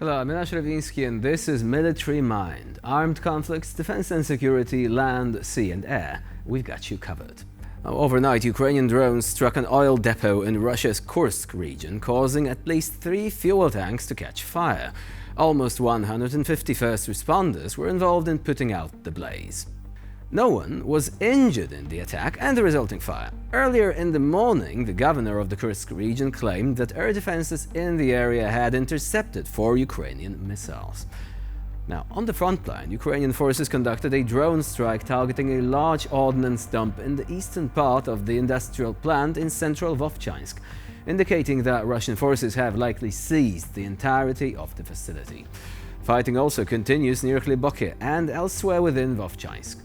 Hello, I'm Minash Ravinsky and this is Military Mind. Armed conflicts, defense and security, land, sea and air. We've got you covered. Overnight, Ukrainian drones struck an oil depot in Russia's Kursk region, causing at least 3 fuel tanks to catch fire. Almost 150 first responders were involved in putting out the blaze. No one was injured in the attack and the resulting fire. Earlier in the morning, the governor of the Kursk region claimed that air defenses in the area had intercepted 4 Ukrainian missiles. Now, on the front line, Ukrainian forces conducted a drone strike targeting a large ordnance dump in the eastern part of the industrial plant in central Vovchansk, indicating that Russian forces have likely seized the entirety of the facility. Fighting also continues near Khlyboki and elsewhere within Vovchansk.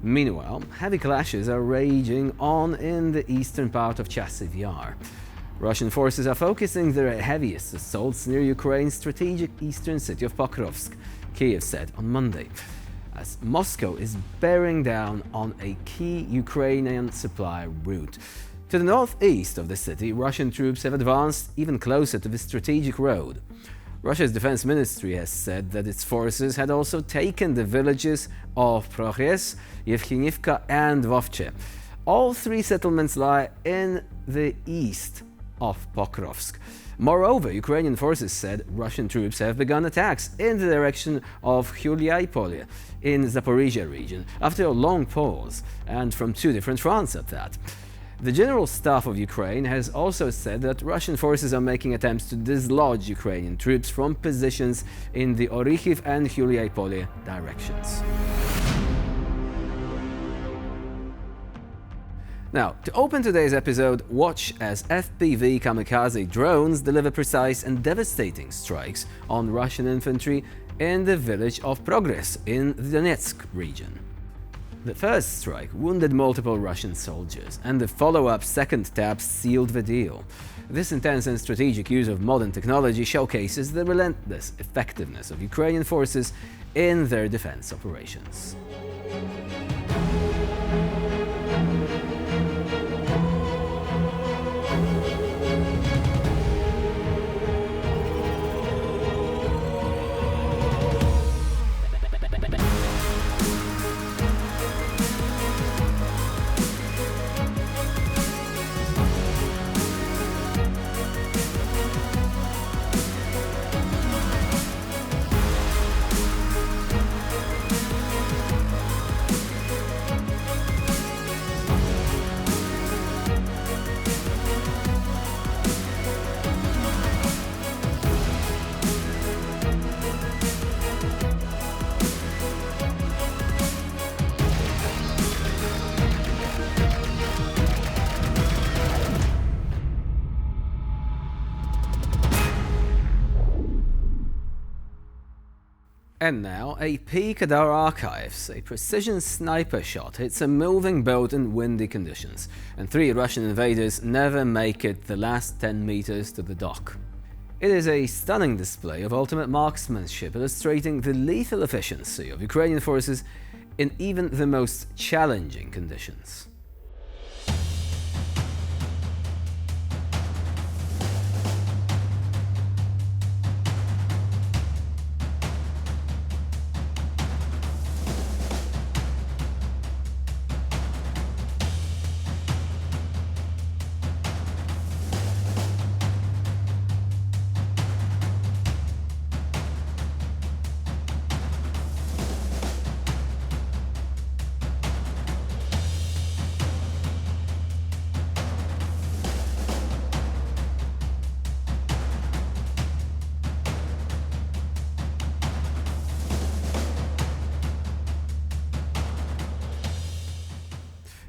Meanwhile, heavy clashes are raging on in the eastern part of Chasiv Yar. Russian forces are focusing their heaviest assaults near Ukraine's strategic eastern city of Pokrovsk, Kiev said on Monday, as Moscow is bearing down on a key Ukrainian supply route. To the northeast of the city, Russian troops have advanced even closer to the strategic road. Russia's defense ministry has said that its forces had also taken the villages of Prokhes, Yevhenivka and Vovche. All 3 settlements lie in the east of Pokrovsk. Moreover, Ukrainian forces said Russian troops have begun attacks in the direction of Hyliaipolye in Zaporizhia region after a long pause, and from 2 different fronts at that. The General Staff of Ukraine has also said that Russian forces are making attempts to dislodge Ukrainian troops from positions in the Orikhiv and Hyliaipolye directions. Now, to open today's episode, watch as FPV kamikaze drones deliver precise and devastating strikes on Russian infantry in the village of Progress in the Donetsk region. The first strike wounded multiple Russian soldiers, and the follow-up second tap sealed the deal. This intense and strategic use of modern technology showcases the relentless effectiveness of Ukrainian forces in their defense operations. And now, a peek at our archives. A precision sniper shot hits a moving boat in windy conditions, and 3 Russian invaders never make it the last 10 meters to the dock. It is a stunning display of ultimate marksmanship, illustrating the lethal efficiency of Ukrainian forces in even the most challenging conditions.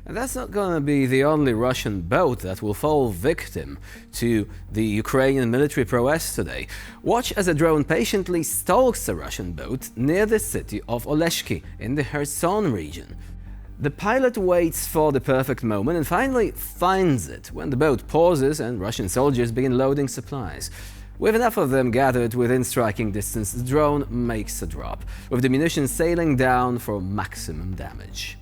And that's not going to be the only Russian boat that will fall victim to the Ukrainian military prowess today. Watch as a drone patiently stalks a Russian boat near the city of Oleshki in the Kherson region. The pilot waits for the perfect moment and finally finds it when the boat pauses and Russian soldiers begin loading supplies. With enough of them gathered within striking distance, the drone makes a drop, with the munitions sailing down for maximum damage.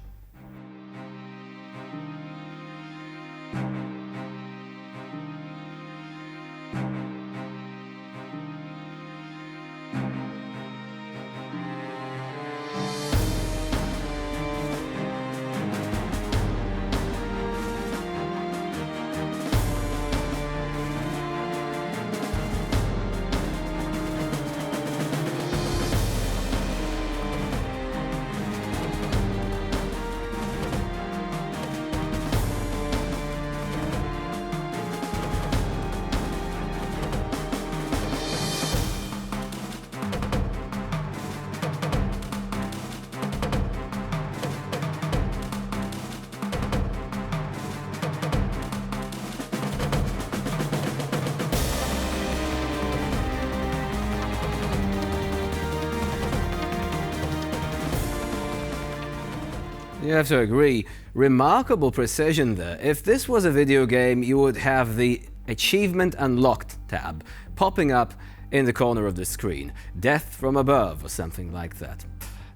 You have to agree, remarkable precision there. If this was a video game, you would have the Achievement Unlocked tab popping up in the corner of the screen. Death from above or something like that.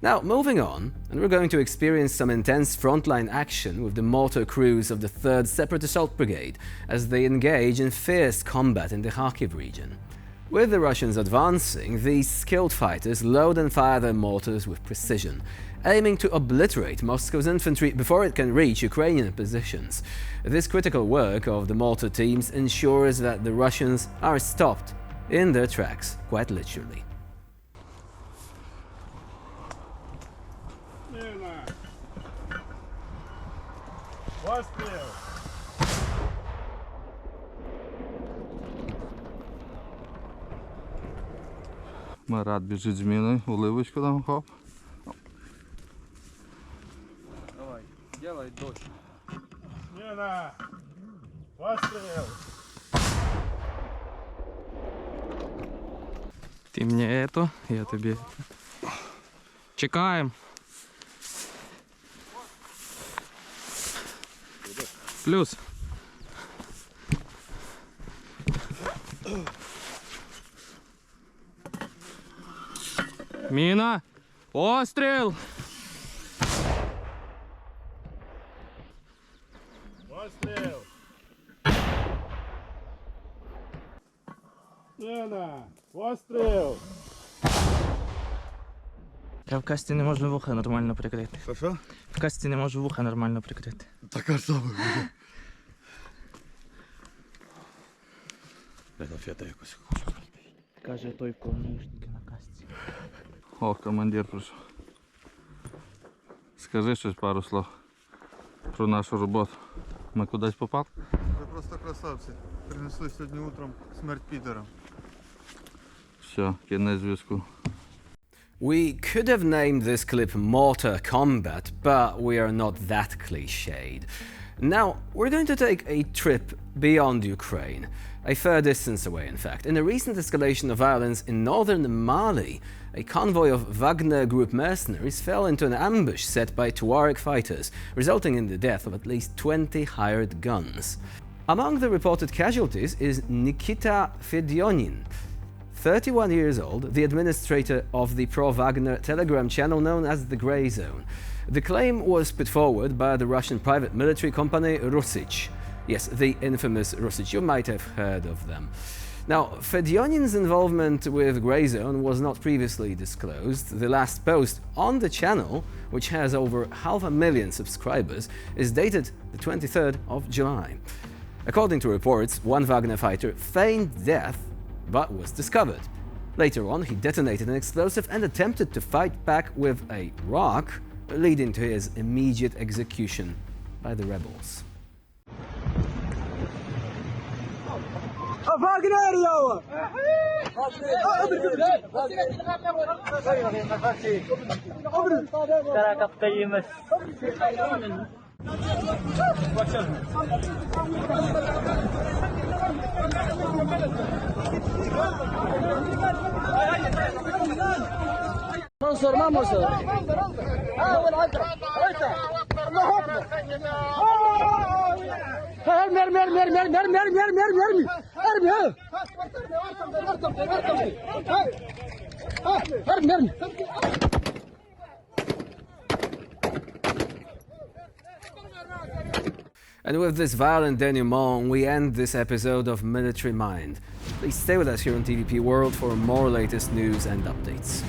Now, moving on, and we're going to experience some intense frontline action with the mortar crews of the 3rd Separate Assault Brigade as they engage in fierce combat in the Kharkiv region. With the Russians advancing, these skilled fighters load and fire their mortars with precision, aiming to obliterate Moscow's infantry before it can reach Ukrainian positions. This critical work of the mortar teams ensures that the Russians are stopped in their tracks, quite literally. Марат біжить з міною, уливочку там, хоп. Давай, делай дождь. Смена! Пострел! Ты мне это, я тебе. Чекаем. Плюс. Мина. Пострел. Пострел! Смена! Пострел! Я в касті не можу вуха нормально прикрити. Що? В касті не можу вуха нормально прикрити. Така сама буде. Конфета якось. Каже той, в кого наушники на касті. О, командир прийшов. Скажи щось пару слов про нашу роботу. Ми кудись попали? Ви просто красавці. Принесли сьогодні утром смерть Пітера. Все, кінець зв'язку. We could have named this clip Mortar Combat, but we are not that cliched. Now, we're going to take a trip beyond Ukraine, a fair distance away in fact. In a recent escalation of violence in northern Mali, a convoy of Wagner Group mercenaries fell into an ambush set by Tuareg fighters, resulting in the death of at least 20 hired guns. Among the reported casualties is Nikita Fedyonin, 31 years old, the administrator of the pro-Wagner Telegram channel known as the Grey Zone. The claim was put forward by the Russian private military company Russich. Yes, the infamous Russich, you might have heard of them. Now, Fedyonin's involvement with Grey Zone was not previously disclosed. The last post on the channel, which has over 500,000 subscribers, is dated the 23rd of July. According to reports, one Wagner fighter feigned death but was discovered. Later on, he detonated an explosive and attempted to fight back with a rock, leading to his immediate execution by the rebels. And with this violent denouement, we end this episode of Military Mind. Please stay with us here on TVP World for more latest news and updates.